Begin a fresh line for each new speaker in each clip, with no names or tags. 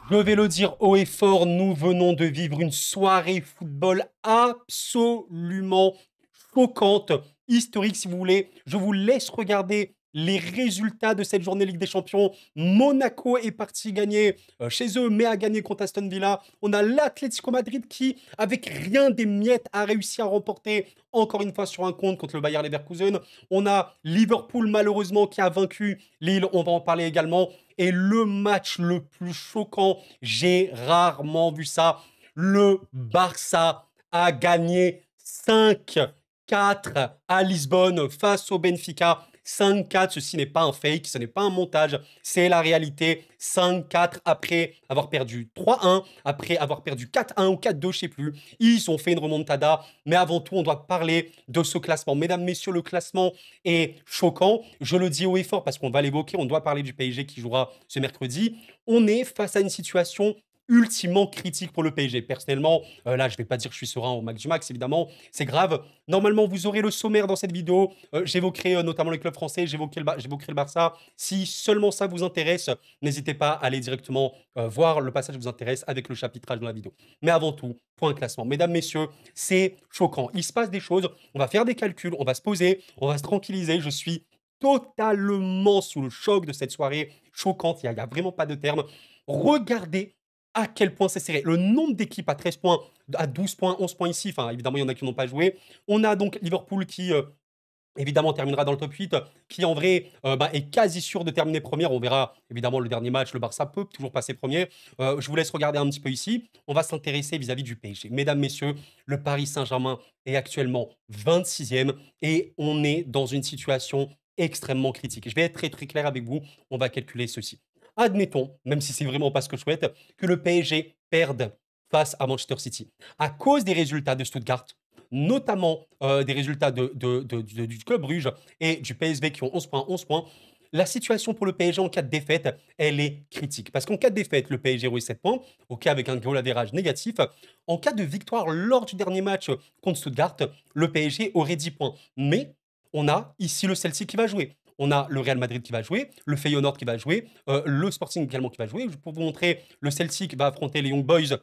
Je vais le dire haut et fort, nous venons de vivre une soirée football absolument choquante, historique si vous voulez. Je vous laisse regarder les résultats de cette journée Ligue des Champions. Monaco est parti gagner chez eux, mais a gagné contre Aston Villa. On a l'Atlético Madrid qui, avec rien des miettes, a réussi à remporter encore une fois sur un compte contre le Bayer Leverkusen. On a Liverpool malheureusement qui a vaincu Lille, on va en parler également. Et le match le plus choquant, j'ai rarement vu ça. Le Barça a gagné 5-4 à Lisbonne face au Benfica. 5-4, ceci n'est pas un fake, ce n'est pas un montage, c'est la réalité. 5-4 après avoir perdu 3-1, après avoir perdu 4-1 ou 4-2, je ne sais plus. Ils ont fait une remontada, mais avant tout, on doit parler de ce classement. Mesdames, messieurs, le classement est choquant. Je le dis haut et fort parce qu'on va l'évoquer, on doit parler du PSG qui jouera ce mercredi. On est face à une situation ultimement critique pour le PSG. Personnellement, là, je ne vais pas dire que je suis serein au max du max, évidemment, c'est grave. Normalement, vous aurez le sommaire dans cette vidéo. J'évoquerai notamment les clubs français, j'évoquerai le Barça. Si seulement ça vous intéresse, n'hésitez pas à aller directement voir le passage qui vous intéresse avec le chapitrage dans la vidéo. Mais avant tout, point classement. Mesdames, messieurs, c'est choquant. Il se passe des choses, on va faire des calculs, on va se poser, on va se tranquilliser. Je suis totalement sous le choc de cette soirée choquante. Il n'y a vraiment pas de terme. Regardez à quel point c'est serré. Le nombre d'équipes à 13 points, à 12 points, 11 points ici, enfin évidemment il y en a qui n'ont pas joué. On a donc Liverpool qui évidemment terminera dans le top 8, qui en vrai est quasi sûr de terminer première. On verra évidemment le dernier match, le Barça peut toujours passer premier. Je vous laisse regarder un petit peu ici. On va s'intéresser vis-à-vis du PSG. Mesdames, messieurs, le Paris Saint-Germain est actuellement 26e et on est dans une situation extrêmement critique. Je vais être très très clair avec vous, on va calculer ceci. Admettons, même si c'est vraiment pas ce que je souhaite, que le PSG perde face à Manchester City. À cause des résultats de Stuttgart, notamment des résultats du Club Bruges et du PSV qui ont 11 points, 11 points, la situation pour le PSG en cas de défaite, elle est critique. Parce qu'en cas de défaite, le PSG aurait 7 points, ok, avec un goal average négatif. En cas de victoire lors du dernier match contre Stuttgart, le PSG aurait 10 points. Mais on a ici le Celtic qui va jouer. On a le Real Madrid qui va jouer, le Feyenoord qui va jouer, le Sporting également qui va jouer. Pour vous montrer, le Celtic va affronter les Young Boys,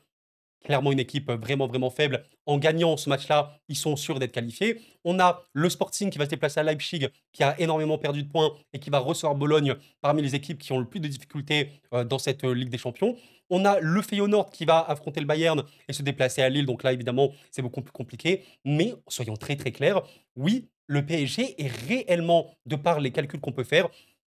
clairement une équipe vraiment, vraiment faible. En gagnant ce match-là, ils sont sûrs d'être qualifiés. On a le Sporting qui va se déplacer à Leipzig, qui a énormément perdu de points et qui va recevoir Bologne parmi les équipes qui ont le plus de difficultés dans cette Ligue des Champions. On a le Feyenoord qui va affronter le Bayern et se déplacer à Lille. Donc là, évidemment, c'est beaucoup plus compliqué. Mais soyons très, très clairs. Oui, le PSG est réellement, de par les calculs qu'on peut faire,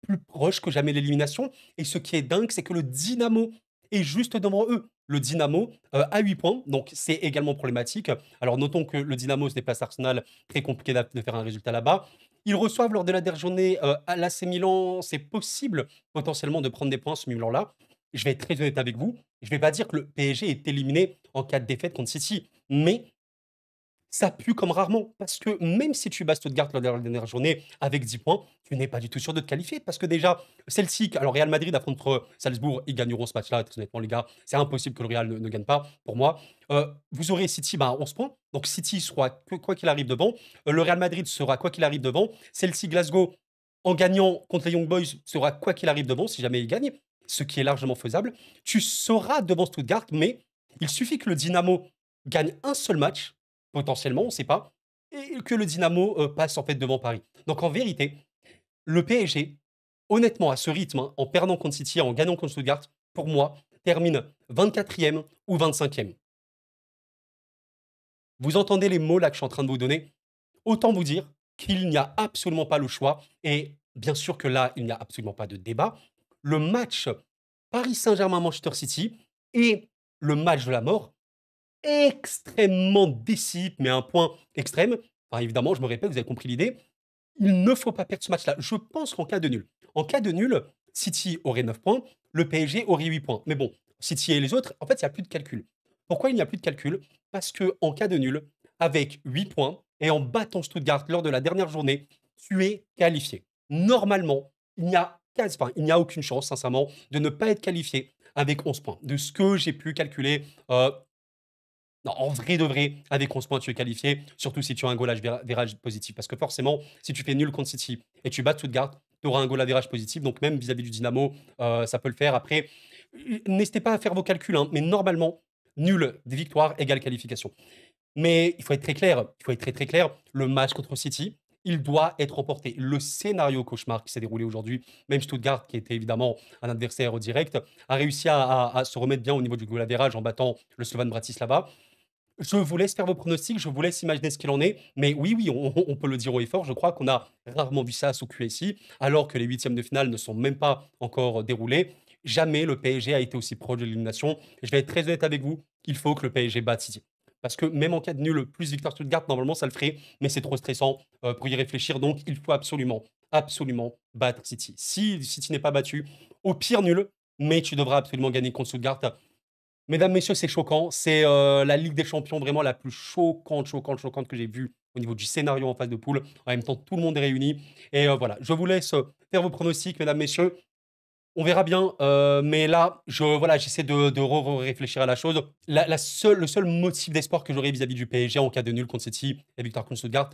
plus proche que jamais de l'élimination. Et ce qui est dingue, c'est que le Dynamo est juste devant eux. Le Dynamo a 8 points, donc c'est également problématique. Alors notons que le Dynamo se déplace à Arsenal, très compliqué de faire un résultat là-bas. Ils reçoivent lors de la dernière journée à l'AC Milan, c'est possible potentiellement de prendre des points ce Milan-là. Je vais être très honnête avec vous, je ne vais pas dire que le PSG est éliminé en cas de défaite contre City, mais ça pue comme rarement. Parce que même si tu bats Stuttgart lors de la dernière journée avec 10 points, tu n'es pas du tout sûr de te qualifier. Parce que déjà, Celtic, alors Real Madrid affronte Salzbourg, ils gagneront ce match-là. Très honnêtement, les gars, c'est impossible que le Real ne gagne pas, pour moi. Vous aurez City à 11 points. Donc City sera, quoi qu'il arrive, devant. Le Real Madrid sera, quoi qu'il arrive, devant. Celtic Glasgow, en gagnant contre les Young Boys, sera, quoi qu'il arrive, devant, si jamais ils gagnent. Ce qui est largement faisable. Tu seras devant Stuttgart, mais il suffit que le Dynamo gagne un seul match potentiellement, on ne sait pas, et que le Dynamo passe en fait devant Paris. Donc en vérité, le PSG, honnêtement, à ce rythme, hein, en perdant contre City, en gagnant contre Stuttgart, pour moi, termine 24e ou 25e. Vous entendez les mots là que je suis en train de vous donner? Autant vous dire qu'il n'y a absolument pas le choix, et bien sûr que là, il n'y a absolument pas de débat. Le match Paris Saint-Germain-Manchester City est le match de la mort, extrêmement décisif, mais à un point extrême. Enfin, évidemment, je me répète, vous avez compris l'idée. Il ne faut pas perdre ce match-là. Je pense qu'en cas de nul, City aurait 9 points, le PSG aurait 8 points. Mais bon, City et les autres, en fait, il n'y a plus de calcul. Pourquoi il n'y a plus de calcul? Parce que en cas de nul, avec 8 points et en battant Stuttgart lors de la dernière journée, tu es qualifié. Normalement, il n'y a aucune chance, sincèrement, de ne pas être qualifié avec 11 points. De ce que j'ai pu calculer, non, en vrai de vrai, avec 11 points, tu es qualifié, surtout si tu as un goal average positif. Parce que forcément, si tu fais nul contre City et tu bats Stuttgart, tu auras un goal average positif. Donc même vis-à-vis du Dynamo, ça peut le faire. Après, n'hésitez pas à faire vos calculs, hein, mais normalement, nul des victoires égale qualification. Mais il faut être très clair, il faut être très, très clair. Le match contre City, il doit être remporté. Le scénario cauchemar qui s'est déroulé aujourd'hui, même Stuttgart, qui était évidemment un adversaire direct, a réussi à se remettre bien au niveau du goal average en battant le Slovan Bratislava. Je vous laisse faire vos pronostics, je vous laisse imaginer ce qu'il en est. Mais oui, oui, on peut le dire haut et fort. Je crois qu'on a rarement vu ça sous QSI, alors que les huitièmes de finale ne sont même pas encore déroulés. Jamais le PSG a été aussi proche de l'élimination. Je vais être très honnête avec vous, il faut que le PSG batte City. Parce que même en cas de nul, plus victoire Stuttgart, normalement ça le ferait, mais c'est trop stressant pour y réfléchir. Donc il faut absolument, absolument battre City. Si City n'est pas battu, au pire nul, mais tu devras absolument gagner contre Stuttgart. Mesdames, messieurs, c'est choquant. C'est la Ligue des Champions vraiment la plus choquante, choquante, choquante que j'ai vue au niveau du scénario en phase de poule. En même temps, tout le monde est réuni. Et voilà, je vous laisse faire vos pronostics, mesdames, messieurs. On verra bien. Mais là, voilà, j'essaie de réfléchir à la chose. Le seul motif d'espoir que j'aurais vis-à-vis du PSG en cas de nul contre City et victoire contre Stuttgart,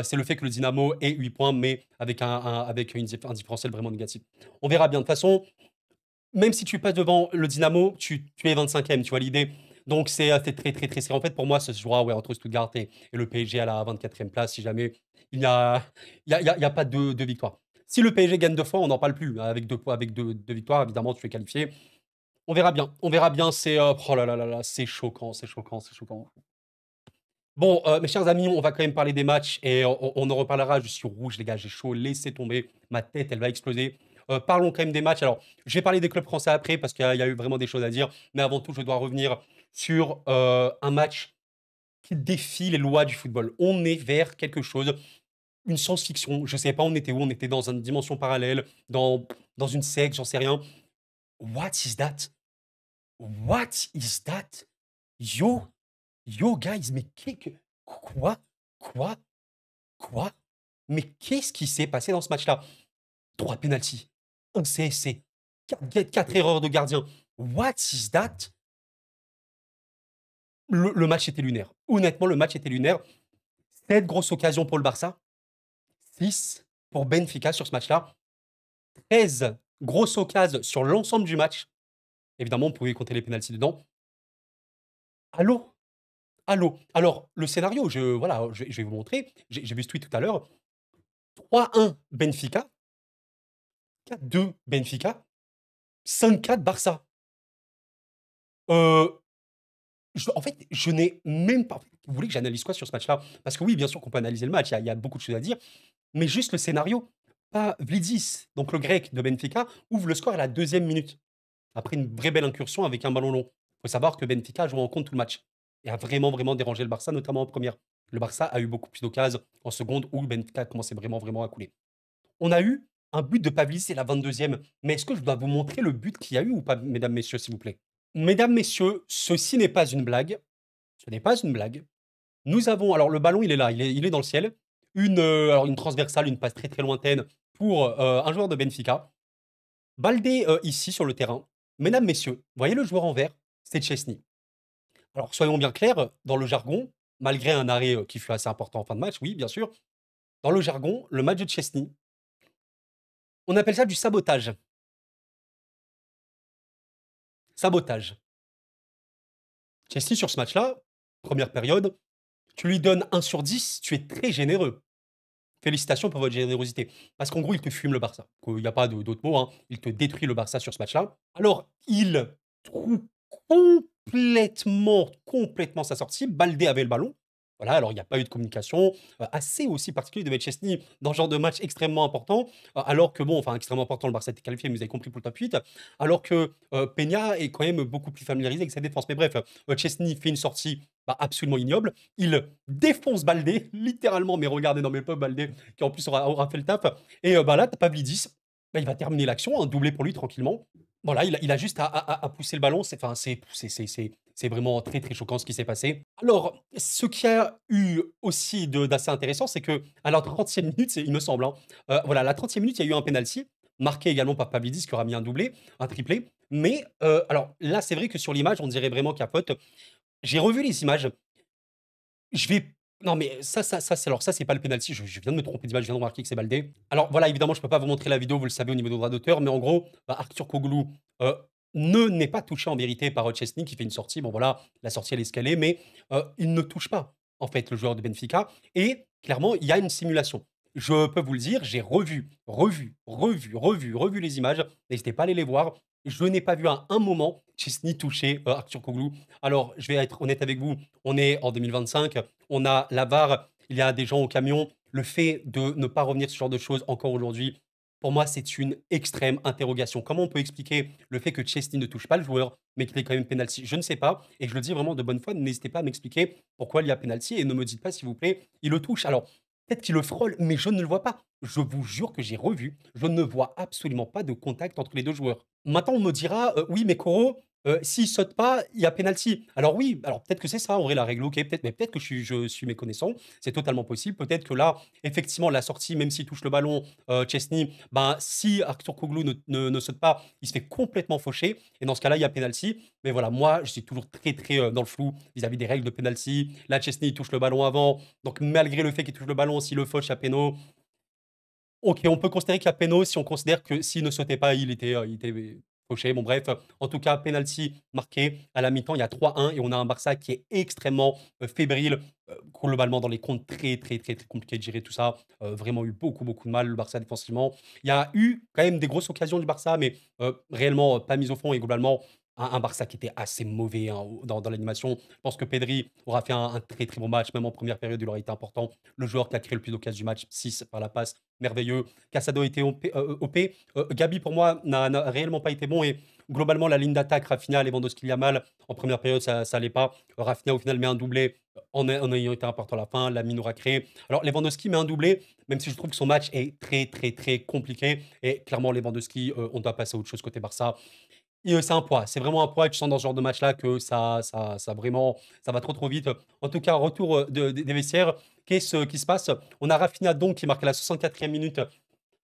c'est le fait que le Dynamo ait 8 points, mais avec un différentiel vraiment négatif. On verra bien. De toute façon, même si tu passes devant le Dynamo, tu es 25e, tu vois l'idée? Donc c'est très, très, très serré. En fait, pour moi, ça se jouera ouais, entre Stuttgart et le PSG à la 24e place, si jamais il n'y a, il y a pas de victoire. Si le PSG gagne deux fois, on n'en parle plus. Avec deux victoires, évidemment, tu es qualifié. On verra bien. On verra bien. Oh là là là là, c'est choquant, c'est choquant, c'est choquant. Bon, mes chers amis, on va quand même parler des matchs et on en reparlera. Je suis rouge, les gars, j'ai chaud, laissez tomber. Ma tête, elle va exploser. Parlons quand même des matchs. Alors, je vais parler des clubs français après parce qu'il y a eu vraiment des choses à dire. Mais avant tout, je dois revenir sur un match qui défie les lois du football. On est vers quelque chose, une science-fiction. Je ne sais pas, on était où? On était dans une dimension parallèle, dans une secte, j'en sais rien. What is that? What is that? Yo, yo, guys, mais quoi? Quoi? Quoi? Mais qu'est-ce qui s'est passé dans ce match-là? 3 pénaltys, un CSC, 4 erreurs de gardien. What is that? Le match était lunaire. Honnêtement, le match était lunaire. 7 grosses occasions pour le Barça, 6 pour Benfica sur ce match-là, 13 grosses occasions sur l'ensemble du match. Évidemment, on pouvait compter les pénaltys dedans. Allô? Allô? Alors, le scénario, voilà, je vais vous montrer. J'ai vu ce tweet tout à l'heure. 3-1 Benfica, 4-2 Benfica, 5-4 Barça. Euh, en fait, je n'ai même pas. Vous voulez que j'analyse quoi sur ce match-là? Parce que oui, bien sûr qu'on peut analyser le match, il y a beaucoup de choses à dire, mais juste le scénario. Pas Vlidis, donc le grec de Benfica, ouvre le score à la deuxième minute, après une vraie belle incursion avec un ballon long. Il faut savoir que Benfica a joué en contre tout le match et a vraiment, vraiment dérangé le Barça, notamment en première. Le Barça a eu beaucoup plus d'occasions en seconde où Benfica a commencé vraiment, vraiment à couler. On a eu un but de Pavlis, c'est la 22e. Mais est-ce que je dois vous montrer le but qu'il y a eu ou pas, mesdames, messieurs, s'il vous plaît? Mesdames, messieurs, ceci n'est pas une blague. Ce n'est pas une blague. Nous avons, alors le ballon, il est là, il est dans le ciel. Alors une transversale, une passe très très lointaine pour un joueur de Benfica. Baldé ici sur le terrain. Mesdames, messieurs, voyez le joueur en vert? C'est Chesney. Alors soyons bien clairs, dans le jargon, malgré un arrêt qui fut assez important en fin de match, oui, bien sûr. Dans le jargon, le match de Chesney, on appelle ça du sabotage. Sabotage. Chelsea, sur ce match-là, première période, tu lui donnes 1 sur 10, tu es très généreux. Félicitations pour votre générosité. Parce qu'en gros, il te fume le Barça. Il n'y a pas d'autre mot, hein. Il te détruit le Barça sur ce match-là. Alors, il trouve complètement sa sortie. Baldé avait le ballon. Voilà, alors il n'y a pas eu de communication. Assez aussi particulier de Chesney dans ce genre de match extrêmement important. Alors que, bon, enfin, extrêmement important, le Barça était qualifié, mais vous avez compris pour le top 8. Alors que Peña est quand même beaucoup plus familiarisé avec sa défense. Mais bref, Chesney fait une sortie absolument ignoble. Il défonce Baldé, littéralement, mais regardez, non mais pas Baldé, qui en plus aura fait le taf. Et là, t'as Pavlidis, il va terminer l'action, un doublé pour lui tranquillement. Voilà, il a juste à pousser le ballon. C'est vraiment très très choquant ce qui s'est passé. Alors, ce qui a eu aussi d'assez intéressant, c'est que à la 30e minute, il me semble, hein, voilà, à la 30e minute, il y a eu un penalty, marqué également par Pavlidis, qui aura mis un doublé, un triplé. Mais alors là, c'est vrai que sur l'image, on dirait vraiment qu'il y a faute. J'ai revu les images. Je vais Non, mais ça, c'est pas le penalty. Je viens de me tromper d'image, je viens de remarquer que c'est Baldé. Alors voilà, évidemment, je peux pas vous montrer la vidéo, vous le savez au niveau des droits d'auteur, mais en gros, bah, Arthur Koglu euh, ne n'est pas touché en vérité par Chesney qui fait une sortie. Bon voilà, la sortie elle est escalée, mais il ne touche pas en fait le joueur de Benfica. Et clairement, il y a une simulation. Je peux vous le dire, j'ai revu les images. N'hésitez pas à aller les voir. Je n'ai pas vu à un moment Chesney toucher Arthur Koglu. Alors, je vais être honnête avec vous, on est en 2025, on a la VAR, il y a des gens au camion. Le fait de ne pas revenir sur ce genre de choses encore aujourd'hui, pour moi, c'est une extrême interrogation. Comment on peut expliquer le fait que Chesney ne touche pas le joueur, mais qu'il ait quand même penalty? Je ne sais pas. Et je le dis vraiment de bonne foi, n'hésitez pas à m'expliquer pourquoi il y a penalty et ne me dites pas, s'il vous plaît, il le touche. Alors, peut-être qu'il le frôle, mais je ne le vois pas. Je vous jure que j'ai revu. Je ne vois absolument pas de contact entre les deux joueurs. Maintenant, on me dira, oui, mais Koro, s'il saute pas, il y a penalty. Alors oui, alors peut-être que c'est ça, en vrai, la règle, OK, peut-être, mais peut-être que je suis méconnaissant. C'est totalement possible. Peut-être que là, effectivement, la sortie, même s'il touche le ballon, Chesney, ben, si Arthur Koglu ne saute pas, il se fait complètement faucher. Et dans ce cas-là, il y a penalty. Mais voilà, moi, je suis toujours très, très dans le flou vis-à-vis des règles de penalty. Là, Chesney, il touche le ballon avant. Donc, malgré le fait qu'il touche le ballon, s'il le fauche, il y a péno. OK, on peut considérer qu'il y a péno si on considère que s'il ne sautait pas, il était fauché. Bon bref, en tout cas, penalty marqué à la mi-temps, il y a 3-1 et on a un Barça qui est extrêmement, fébrile, globalement dans les comptes très, très, très, très compliqué de gérer tout ça. Vraiment eu beaucoup, beaucoup de mal le Barça défensivement. Il y a eu quand même des grosses occasions du Barça, mais réellement, pas mises au fond et globalement un Barça qui était assez mauvais, hein, dans l'animation. Je pense que Pedri aura fait un très, très bon match, même en première période, il aurait été important. Le joueur qui a créé le plus d'occasions du match, 6 par la passe, merveilleux. Casado a été OP. Gabi, pour moi, n'a réellement pas été bon. Et globalement, la ligne d'attaque, Rafinha, Lewandowski, Yamal, en première période, ça allait pas. Rafinha, au final, met un doublé en ayant été important à la fin. Lamine aura créé. Alors, Lewandowski met un doublé, même si je trouve que son match est très, très, très compliqué. Et clairement, Lewandowski, on doit passer à autre chose côté Barça. Et c'est un poids, c'est vraiment un poids et tu sens dans ce genre de match-là que ça vraiment ça va trop, trop vite. En tout cas, retour, des vestiaires, qu'est-ce qui se passe? On a Rafinha donc qui marque à la 64e minute.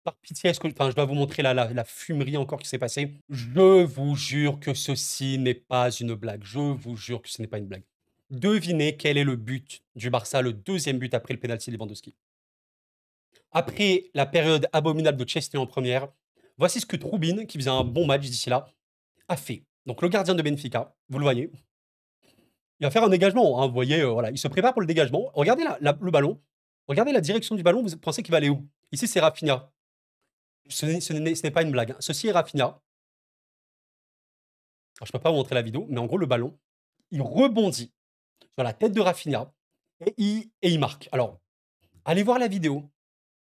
Par pitié, est-ce que enfin, je dois vous montrer la fumerie encore qui s'est passée. Je vous jure que ceci n'est pas une blague. Je vous jure que ce n'est pas une blague. Devinez quel est le but du Barça, le deuxième but après le pénalty de Lewandowski. Après la période abominable de Chesney en première, voici ce que Troubine, qui faisait un bon match d'ici là, a fait. Donc le gardien de Benfica, vous le voyez, il va faire un dégagement, hein, vous voyez, voilà, il se prépare pour le dégagement. Regardez le ballon, regardez la direction du ballon, vous pensez qu'il va aller où? Ici, c'est Rafinha. Ce n'est pas une blague, hein. Ceci est Rafinha. Alors, je ne peux pas vous montrer la vidéo, mais en gros, le ballon, il rebondit sur la tête de Rafinha et il marque. Alors, allez voir la vidéo.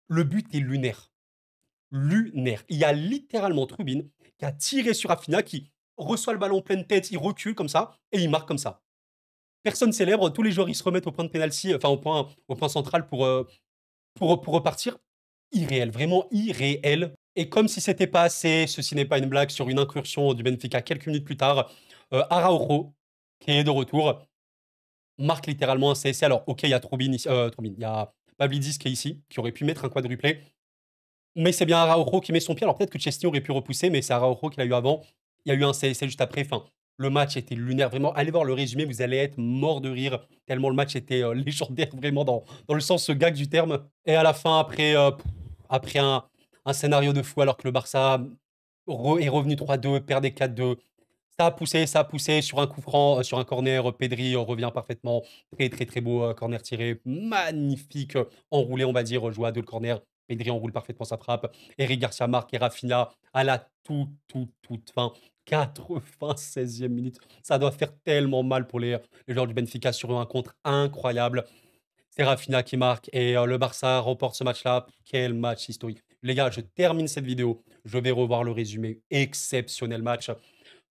Le but est lunaire. Lunaire. Il y a littéralement Trubin qui a tiré sur Rafinha, qui reçoit le ballon en pleine tête, il recule comme ça, et il marque comme ça. Personne célèbre, tous les joueurs ils se remettent au point de pénalty, enfin au point central pour repartir. Irréel, vraiment irréel. Et comme si c'était pas assez, ceci n'est pas une blague, sur une incursion du Benfica quelques minutes plus tard, Araujo, qui est de retour, marque littéralement un CSC. Alors, ok, il y a il y a Pavlidis qui est ici, qui aurait pu mettre un quadruplé, mais c'est bien Araujo qui met son pied. Alors peut-être que Chesney aurait pu repousser, mais c'est Araujo qui l'a eu avant. Il y a eu un CSC juste après. Enfin, le match était lunaire. Vraiment, allez voir le résumé, vous allez être mort de rire. Tellement le match était légendaire, vraiment, dans le sens gag du terme. Et à la fin, après un scénario de fou, alors que le Barça est revenu 3-2, perdait 4-2. Ça a poussé sur un coup franc, sur un corner. Pedri revient parfaitement. Très, très, très beau corner tiré. Magnifique, enroulé, on va dire, joué à deux le corner. Pedri enroule parfaitement sa frappe. Eric Garcia marque et Rafinha à la toute fin. 96e minute. Ça doit faire tellement mal pour les joueurs du Benfica sur un contre incroyable. C'est Rafinha qui marque et le Barça remporte ce match-là. Quel match historique. Les gars, je termine cette vidéo. Je vais revoir le résumé. Exceptionnel match.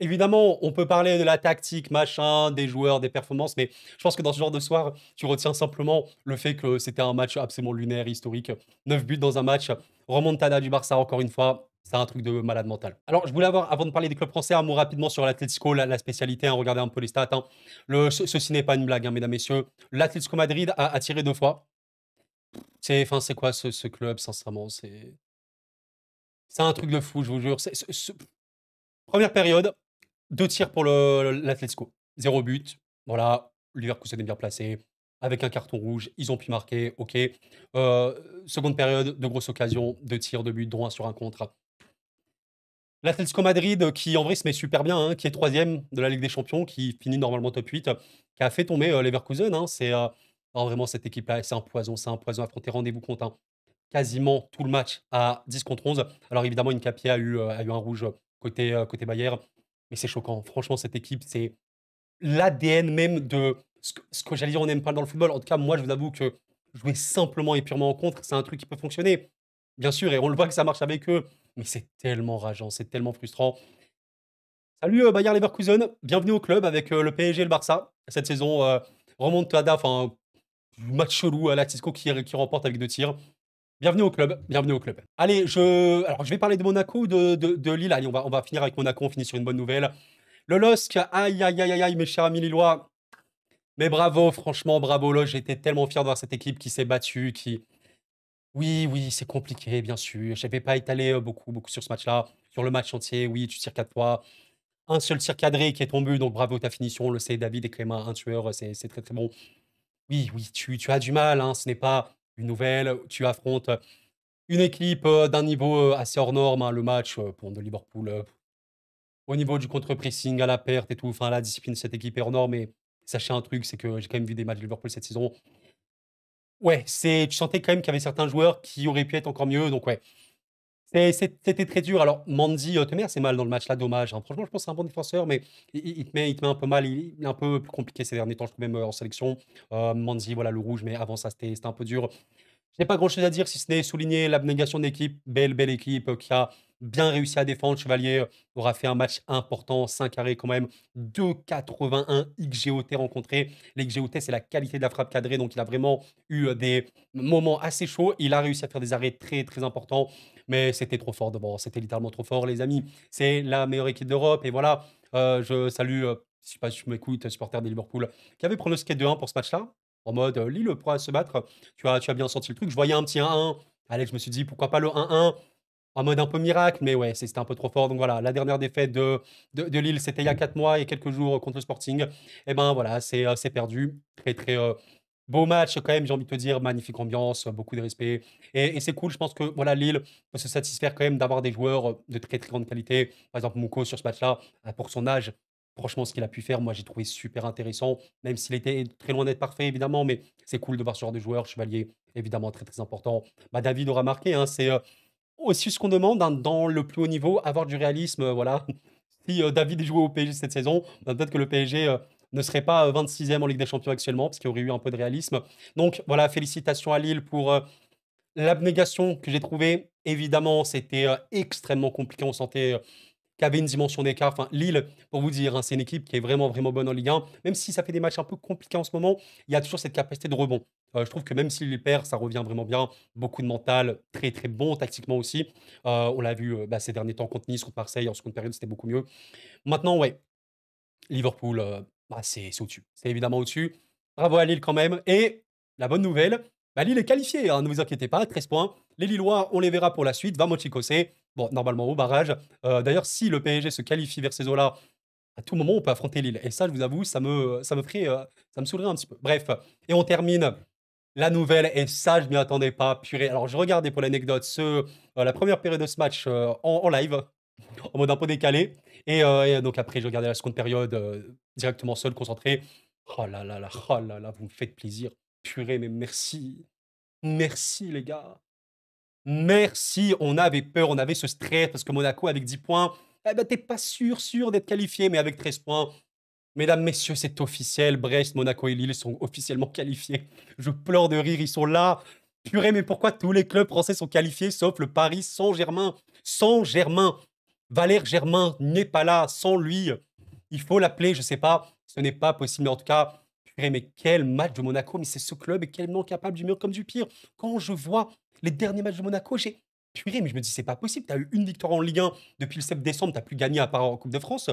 Évidemment, on peut parler de la tactique, machin, des joueurs, des performances, mais je pense que dans ce genre de soir, tu retiens simplement le fait que c'était un match absolument lunaire, historique. 9 buts dans un match. Remontada du Barça, encore une fois. C'est un truc de malade mental. Alors, je voulais avoir, avant de parler des clubs français, un mot rapidement sur l'Atlético, la spécialité, hein, regardez un peu les stats, hein. Ceci n'est pas une blague, hein, mesdames, messieurs. L'Atlético Madrid a tiré 2 fois. Enfin, c'est quoi ce club, sincèrement? C'est un truc de fou, je vous jure. Première période, 2 tirs pour l'Atlético. 0 but. Voilà, Leverkusen est bien placé. avec un carton rouge, ils ont pu marquer, OK. Seconde période, de grosses occasions, de tirs, de but, dont un sur un contre. L'Atlético Madrid, qui en vrai se met super bien, hein, qui est troisième de la Ligue des Champions, qui finit normalement top 8, qui a fait tomber Leverkusen, hein. Non, vraiment, cette équipe-là, c'est un poison affronté. Rendez-vous compte, hein, quasiment tout le match à 10 contre 11. Alors évidemment, Nketiah a eu un rouge côté Bayer, mais c'est choquant. Franchement, cette équipe, c'est l'ADN même de ce que j'allais dire, on n'aime pas dans le football. En tout cas, moi, je vous avoue que jouer simplement et purement en contre, c'est un truc qui peut fonctionner. Bien sûr, et on le voit que ça marche avec eux, mais c'est tellement rageant, c'est tellement frustrant. Salut Bayer Leverkusen, bienvenue au club avec le PSG et le Barça. Cette saison, remontada, enfin, match chelou à l'Atlético qui remporte avec 2 tirs. Bienvenue au club, bienvenue au club. Allez, alors je vais parler de Monaco ou de Lille. Allez, on va finir avec Monaco, on finit sur une bonne nouvelle. Le LOSC, aïe, aïe, aïe, aïe, aïe, mes chers amis lillois. Mais bravo, franchement, bravo, LOSC. J'étais tellement fier de voir cette équipe qui s'est battue, qui... Oui, oui, c'est compliqué, bien sûr. Je ne vais pas étaler beaucoup sur ce match-là. Sur le match entier, oui, tu tires 4 fois. Un seul tir cadré qui est ton but, donc bravo ta finition. On le sait, David et Clément, un tueur, c'est très très bon. Oui, oui, tu as du mal, hein, ce n'est pas une nouvelle. Tu affrontes une équipe d'un niveau assez hors norme, hein, le match pour de Liverpool. Au niveau du contre-pressing à la perte et tout, enfin la discipline de cette équipe est hors norme. Mais sachez un truc, c'est que j'ai quand même vu des matchs de Liverpool cette saison. Ouais, tu sentais quand même qu'il y avait certains joueurs qui auraient pu être encore mieux. Donc ouais, c'était très dur. Alors, Mandy, te met assez mal dans le match là, dommage, hein. Franchement, je pense que c'est un bon défenseur, mais il te met un peu mal. Il est un peu plus compliqué ces derniers temps, je trouve, même en sélection. Mandy, voilà, le rouge, mais avant ça, c'était un peu dur. Je n'ai pas grand-chose à dire si ce n'est souligner l'abnégation de l'équipe. Belle, belle équipe qui a bien réussi à défendre. Chevalier aura fait un match important, 5 arrêts quand même, 2,81 XGOT rencontrés. Les XGOT, c'est la qualité de la frappe cadrée, donc il a vraiment eu des moments assez chauds. Il a réussi à faire des arrêts très, très importants, mais c'était trop fort. Bon, c'était littéralement trop fort, les amis. C'est la meilleure équipe d'Europe, et voilà. Je salue, je sais pas si tu m'écoutes, supporter de Liverpool, qui avait pronostiqué 2-1 pour ce match-là, en mode Lille pourra se battre. Tu as bien senti le truc. Je voyais un petit 1-1. Allez, je me suis dit, pourquoi pas le 1-1 en mode un peu miracle, mais ouais, c'était un peu trop fort. Donc voilà, la dernière défaite de Lille, c'était il y a 4 mois et quelques jours contre le Sporting. Et ben voilà, c'est perdu. Très, très beau match quand même, j'ai envie de te dire. Magnifique ambiance, beaucoup de respect. Et c'est cool, je pense que voilà, Lille peut se satisfaire quand même d'avoir des joueurs de très, très grande qualité. Par exemple, Mouko sur ce match-là, pour son âge, franchement, ce qu'il a pu faire, moi, j'ai trouvé super intéressant, même s'il était très loin d'être parfait, évidemment, mais c'est cool de voir ce genre de joueur. Chevalier, évidemment, très, très important. Bah, David aura marqué, hein, c'est aussi ce qu'on demande hein, dans le plus haut niveau, avoir du réalisme, voilà. Si David jouait au PSG cette saison, bah, peut-être que le PSG ne serait pas 26e en Ligue des Champions actuellement, parce qu'il y aurait eu un peu de réalisme. Donc voilà, félicitations à Lille pour l'abnégation que j'ai trouvée. Évidemment, c'était extrêmement compliqué. On sentait qu'il y avait une dimension d'écart. Enfin, Lille, pour vous dire, hein, c'est une équipe qui est vraiment, vraiment bonne en Ligue 1. Même si ça fait des matchs un peu compliqués en ce moment, il y a toujours cette capacité de rebond. Je trouve que même s'il les perd, ça revient vraiment bien. Beaucoup de mental, très, très bon tactiquement aussi. On l'a vu bah, ces derniers temps contre Nice, contre Marseille. En seconde période, c'était beaucoup mieux. Maintenant, ouais, Liverpool, bah, c'est au-dessus. C'est évidemment au-dessus. Bravo à Lille quand même. Et la bonne nouvelle, bah, Lille est qualifié, hein, ne vous inquiétez pas, 13 points. Les Lillois, on les verra pour la suite. Vamos Chicose. Bon, normalement au barrage. D'ailleurs, si le PSG se qualifie vers ces eaux-là, à tout moment, on peut affronter Lille. Et ça, je vous avoue, ça me saoulerait un petit peu. Bref, et on termine la nouvelle, et ça, je m'y attendais pas. Purée. Alors, je regardais pour l'anecdote la première période de ce match en live en mode un peu décalé. Et donc après, j'ai regardé la seconde période directement seul, concentré. Oh là là, vous me faites plaisir. Purée, mais merci. Merci, les gars. Merci. On avait peur, on avait ce stress parce que Monaco, avec 10 points, eh ben, t'es pas sûr d'être qualifié, mais avec 13 points, mesdames, messieurs, c'est officiel. Brest, Monaco et Lille sont officiellement qualifiés. Je pleure de rire, ils sont là. Purée, mais pourquoi tous les clubs français sont qualifiés sauf le Paris Saint-Germain? Saint-Germain. Valère Germain n'est pas là. Sans lui, il faut l'appeler, je sais pas. Ce n'est pas possible, mais en tout cas, purée, mais quel match de Monaco. Mais c'est ce club est tellement capable du mieux comme du pire. Quand je vois les derniers matchs de Monaco, j'ai. Purée, mais je me dis, c'est pas possible. Tu as eu une victoire en Ligue 1 depuis le 7 décembre, tu n'as plus gagné à part en Coupe de France.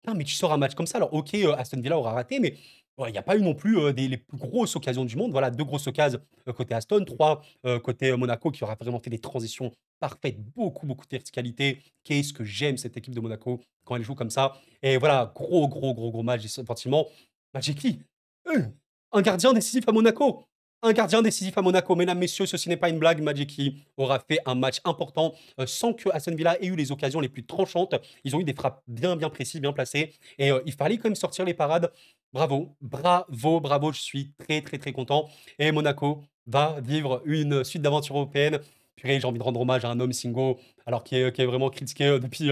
Non, mais tu sors un match comme ça, alors OK, Aston Villa aura raté, mais ouais, il y a pas eu non plus, les plus grosses occasions du monde. Voilà, 2 grosses occasions, côté Aston, 3 côté, Monaco qui aura vraiment fait des transitions parfaites, beaucoup de verticalité. Qu'est-ce que j'aime cette équipe de Monaco quand elle joue comme ça et voilà, gros match, j'ai ce sentiment. Bah, j'ai qui? Eux! Un gardien décisif à Monaco. Un gardien décisif à Monaco. Mesdames, messieurs, ceci n'est pas une blague. Majiki aura fait un match important sans que Aston Villa ait eu les occasions les plus tranchantes. Ils ont eu des frappes bien, bien précises, bien placées. Et il fallait quand même sortir les parades. Bravo, bravo, bravo. Je suis très, très, très content. Et Monaco va vivre une suite d'aventures européennes. Purée, j'ai envie de rendre hommage à un homme Singo, alors qui est vraiment critiqué depuis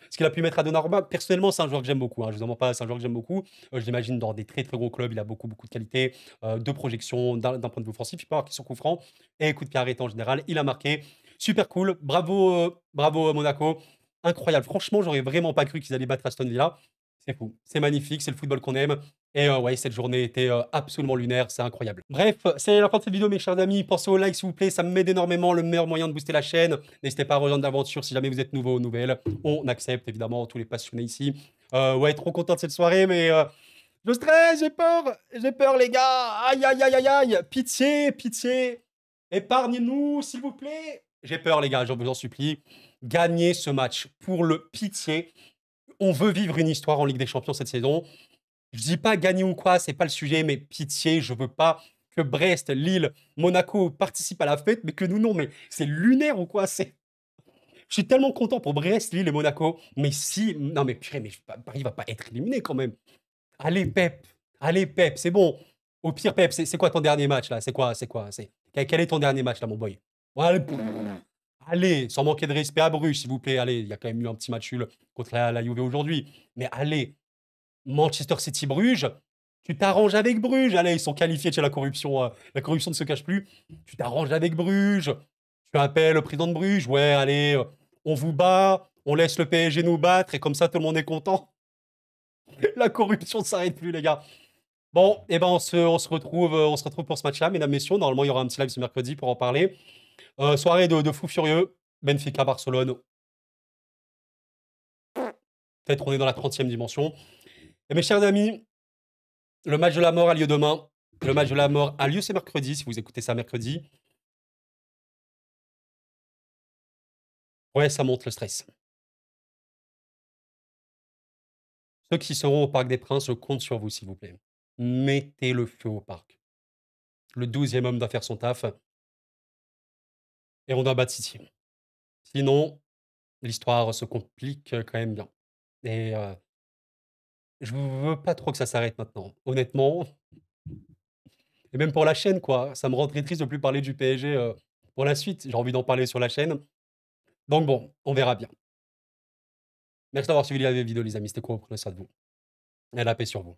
ce qu'il a pu mettre à Donnarumma. Personnellement, c'est un joueur que j'aime beaucoup. Hein, je vous en mens pas, c'est un joueur que j'aime beaucoup. Je l'imagine dans des très très gros clubs. Il a beaucoup beaucoup de qualité, de projection d'un point de vue offensif. Il peut marquer sur coup franc et coup de pied arrêté en général. Il a marqué. Super cool. Bravo, bravo Monaco. Incroyable. Franchement, j'aurais vraiment pas cru qu'ils allaient battre Aston Villa. C'est fou. C'est magnifique. C'est le football qu'on aime. Et ouais, cette journée était absolument lunaire, c'est incroyable. Bref, c'est la fin de cette vidéo, mes chers amis. Pensez au like, s'il vous plaît, ça m'aide énormément, le meilleur moyen de booster la chaîne. N'hésitez pas à rejoindre l'aventure si jamais vous êtes nouveau ou nouvelle. On accepte évidemment tous les passionnés ici. Ouais, trop content de cette soirée, mais je stresse, j'ai peur, les gars. Aïe, aïe, aïe, aïe, aïe. Pitié, pitié. Épargnez-nous, s'il vous plaît. J'ai peur, les gars, je vous en supplie. Gagnez ce match pour le pitié. On veut vivre une histoire en Ligue des Champions cette saison. Je dis pas gagner ou quoi, c'est pas le sujet, mais pitié, je veux pas que Brest, Lille, Monaco participent à la fête, mais que nous non, mais c'est lunaire ou quoi? Je suis tellement content pour Brest, Lille et Monaco, mais si, non mais purée, mais Paris va pas être éliminé quand même. Allez Pep, c'est bon. Au pire Pep, c'est quoi ton dernier match là? Quel est ton dernier match là, mon boy? Bon, allez, allez, sans manquer de respect à Bruges, s'il vous plaît, allez, il y a quand même eu un petit match nul contre la Juve aujourd'hui, mais allez. Manchester City-Bruges, tu t'arranges avec Bruges. Allez, ils sont qualifiés de chez la corruption ne se cache plus. Tu t'arranges avec Bruges. Tu appelles le président de Bruges. Ouais, allez, on vous bat. On laisse le PSG nous battre. Et comme ça, tout le monde est content. La corruption ne s'arrête plus, les gars. Bon, eh ben, on se retrouve pour ce match-là, mesdames, messieurs. Normalement, il y aura un petit live ce mercredi pour en parler. Soirée de fou furieux. Benfica-Barcelone. Peut-être on est dans la 30e dimension. Et mes chers amis, le match de la mort a lieu demain. Le match de la mort a lieu ce mercredi, si vous écoutez ça mercredi. Ouais, ça monte le stress. Ceux qui seront au Parc des Princes, je compte sur vous, s'il vous plaît. Mettez le feu au parc. Le 12e homme doit faire son taf. Et on doit battre City. Sinon, l'histoire se complique quand même bien. Et je veux pas trop que ça s'arrête maintenant. Honnêtement. Et même pour la chaîne, quoi. Ça me rend très triste de plus parler du PSG pour la suite. J'ai envie d'en parler sur la chaîne. Donc bon, on verra bien. Merci d'avoir suivi la vidéo, les amis. C'était cool. Prenez soin de vous. Et la paix sur vous.